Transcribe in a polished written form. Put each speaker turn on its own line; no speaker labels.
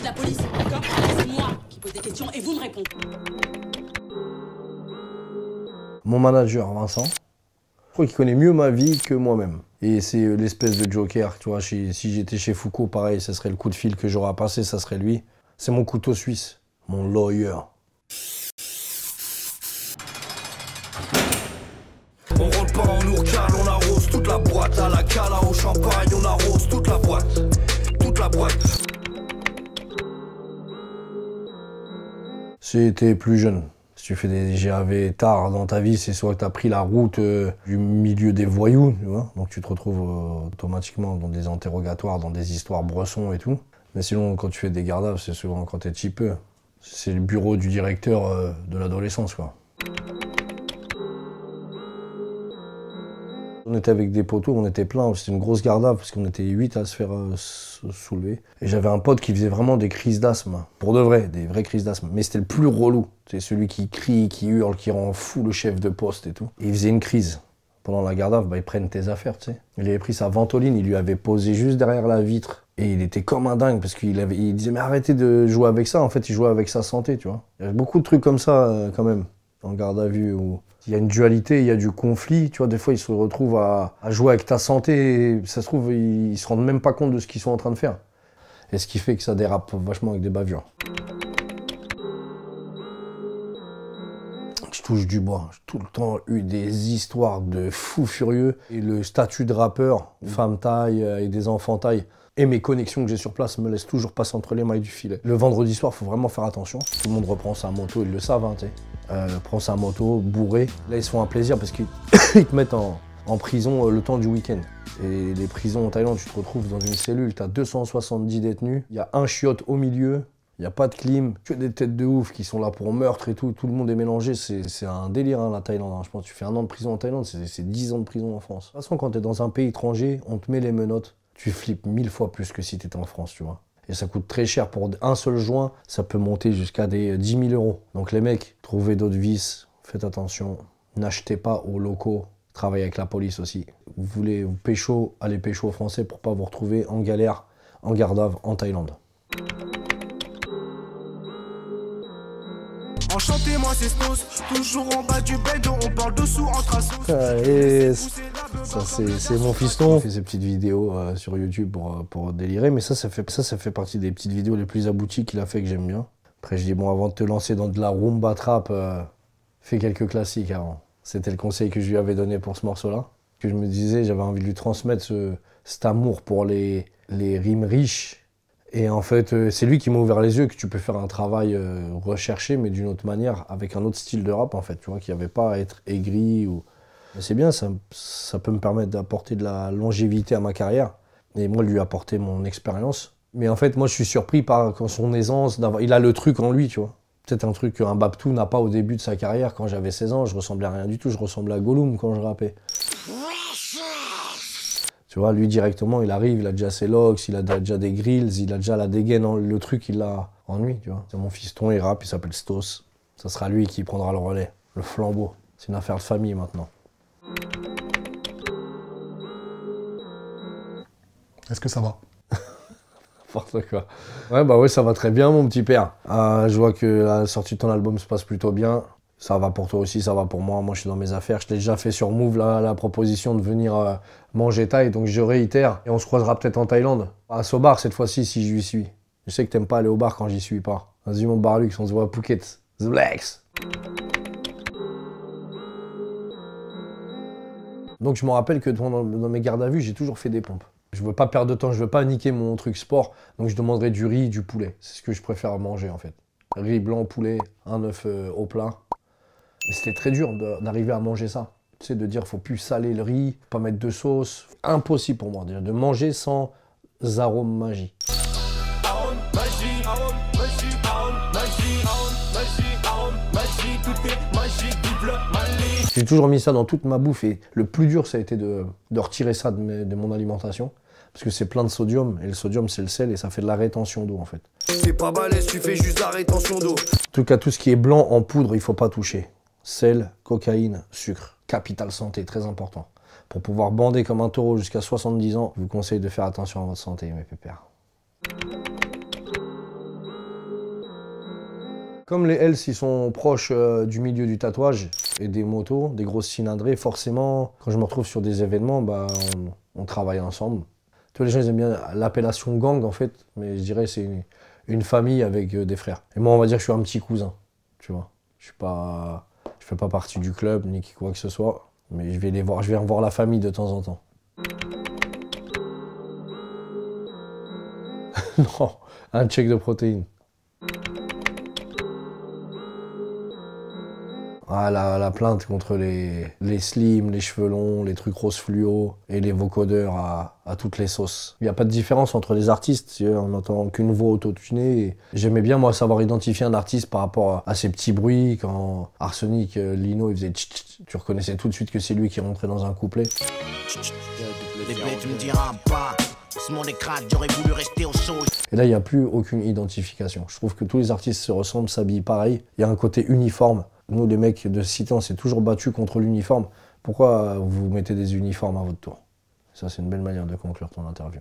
de la police, d'accord? C'est moi qui pose des questions et vous me répondez.
Mon manager, Vincent, je crois qu'il connaît mieux ma vie que moi-même. Et c'est l'espèce de joker, tu vois. Si j'étais chez Foucault, pareil, ça serait le coup de fil que j'aurais à passer, ça serait lui. C'est mon couteau suisse, mon lawyer.
On rentre pas en ourcale, on arrose toute la boîte. À la cala au champagne, on arrose toute la boîte. Toute la boîte.
Si t'es plus jeune, si tu fais des GAV tard dans ta vie, c'est soit que t'as pris la route du milieu des voyous, tu vois. Donc tu te retrouves automatiquement dans des interrogatoires, dans des histoires bressons et tout. Mais sinon, quand tu fais des gardaves, c'est souvent quand t'es cheapeux. C'est le bureau du directeur de l'adolescence, quoi. On était avec des poteaux, on était plein, c'était une grosse gardave parce qu'on était 8 à se faire soulever. Et j'avais un pote qui faisait vraiment des crises d'asthme, pour de vrai, des vraies crises d'asthme. Mais c'était le plus relou, c'est celui qui crie, qui hurle, qui rend fou le chef de poste et tout. Et il faisait une crise. Pendant la gardave, ils prennent tes affaires, tu sais. Il avait pris sa ventoline, il lui avait posé juste derrière la vitre. Et il était comme un dingue parce qu'il disait mais arrêtez de jouer avec ça. En fait, il jouait avec sa santé, tu vois. Il y a beaucoup de trucs comme ça quand même, en garde à vue où il y a une dualité, il y a du conflit. Tu vois, des fois, ils se retrouvent à jouer avec ta santé et ça se trouve, ils se rendent même pas compte de ce qu'ils sont en train de faire. Et ce qui fait que ça dérape vachement avec des bavures. Je touche du bois. J'ai tout le temps eu des histoires de fous furieux. Et le statut de rappeur, femme taille et des enfants taille, et mes connexions que j'ai sur place me laissent toujours passer entre les mailles du filet. Le vendredi soir, il faut vraiment faire attention. Tout le monde reprend sa moto, ils le savent, hein, tu sais. Prend sa moto, bourré. Là, ils se font un plaisir parce qu'ils te mettent en prison le temps du week-end. Et les prisons en Thaïlande, tu te retrouves dans une cellule, tu as 270 détenus, il y a un chiotte au milieu, il n'y a pas de clim, que des têtes de ouf qui sont là pour meurtre et tout le monde est mélangé, c'est un délire hein, la Thaïlande. Hein. Je pense que tu fais 1 an de prison en Thaïlande, c'est 10 ans de prison en France. De toute façon, quand tu es dans un pays étranger, on te met les menottes, tu flippes 1000 fois plus que si tu étais en France, tu vois. Et ça coûte très cher, pour un seul joint, ça peut monter jusqu'à des 10 000 €. Donc les mecs, trouvez d'autres vices, faites attention, n'achetez pas aux locaux, travaillez avec la police aussi. Vous voulez vous pécho, allez pécho aux Français pour pas vous retrouver en galère, en gardave, en Thaïlande.
Enchanté, moi c'est Stos, toujours en bas du bed, on parle dessous entre assos.
Et ça c'est mon fiston. Il fait ses petites vidéos sur YouTube pour délirer, mais ça fait partie des petites vidéos les plus abouties qu'il a fait que j'aime bien. Après je dis bon, avant de te lancer dans de la rumba trap, fais quelques classiques avant. C'était le conseil que je lui avais donné pour ce morceau-là. Que je me disais, j'avais envie de lui transmettre cet amour pour les rimes riches. Et en fait, c'est lui qui m'a ouvert les yeux que tu peux faire un travail recherché, mais d'une autre manière, avec un autre style de rap, en fait, tu vois, qui n'avait pas à être aigri. Mais c'est bien, ça peut me permettre d'apporter de la longévité à ma carrière. Et moi, lui apporter mon expérience. Mais en fait, moi, je suis surpris par son aisance, il a le truc en lui, tu vois. Peut-être un truc qu'un Babtou n'a pas au début de sa carrière. Quand j'avais 16 ans, je ressemblais à rien du tout. Je ressemblais à Gollum quand je rappais. Tu vois, lui directement, il arrive, il a déjà ses locks, il a déjà des grills, il a déjà la dégaine, le truc, il l'a en lui, tu vois. C'est mon fiston, il rappe, il s'appelle Stos. Ça sera lui qui prendra le relais, le flambeau. C'est une affaire de famille maintenant.
Est-ce que ça va?
N'importe quoi. Ouais, bah ouais, ça va très bien, mon petit père. Je vois que la sortie de ton album se passe plutôt bien. Ça va pour toi aussi, ça va pour moi. Moi, je suis dans mes affaires. Je t'ai déjà fait sur Move la proposition de venir manger thaï, donc je réitère. Et on se croisera peut-être en Thaïlande. À Sobar, cette fois-ci, si j'y suis. Je sais que t'aimes pas aller au bar quand j'y suis pas. Vas-y, mon Barlux, on se voit à Phuket. The Blacks. Donc, je me rappelle que dans mes gardes à vue, j'ai toujours fait des pompes. Je veux pas perdre de temps, je veux pas niquer mon truc sport. Donc, je demanderai du riz, du poulet. C'est ce que je préfère manger, en fait. Riz blanc, poulet, un œuf au plat. C'était très dur d'arriver à manger ça. Tu sais, de dire faut plus saler le riz, pas mettre de sauce. Impossible pour moi déjà de manger sans arôme magie. J'ai toujours mis ça dans toute ma bouffe et le plus dur ça a été de retirer ça de mon alimentation. Parce que c'est plein de sodium et le sodium c'est le sel et ça fait de la rétention d'eau en fait.
C'est pas balèze, tu fais juste la rétention d'eau.
En tout cas, tout ce qui est blanc en poudre, il faut pas toucher. Sel, cocaïne, sucre. Capital santé, très important. Pour pouvoir bander comme un taureau jusqu'à 70 ans, je vous conseille de faire attention à votre santé, mes pépères. Comme les Hells, ils sont proches du milieu du tatouage et des motos, des grosses cylindrées, forcément, quand je me retrouve sur des événements, bah, on travaille ensemble. Tous les gens ils aiment bien l'appellation gang en fait, mais je dirais c'est une famille avec des frères. Et moi on va dire que je suis un petit cousin, tu vois. Je fais pas partie du club ni quoi que ce soit, mais je vais revoir la famille de temps en temps. Non, un check de protéines. Ah, la plainte contre les slims, les cheveux longs, les trucs rose fluo et les vocodeurs à toutes les sauces. Il n'y a pas de différence entre les artistes, on n'entend qu'une voix autotunée. J'aimais bien moi savoir identifier un artiste par rapport à ses petits bruits. Quand Arsenic, Lino, il faisait tch tch, tu reconnaissais tout de suite que c'est lui qui rentrait dans un couplet. Et là, il n'y a plus aucune identification. Je trouve que tous les artistes se ressemblent, s'habillent pareil. Il y a un côté uniforme. Nous, les mecs de Cité, on s'est toujours battus contre l'uniforme. Pourquoi vous mettez des uniformes à votre tour? Ça, c'est une belle manière de conclure ton interview.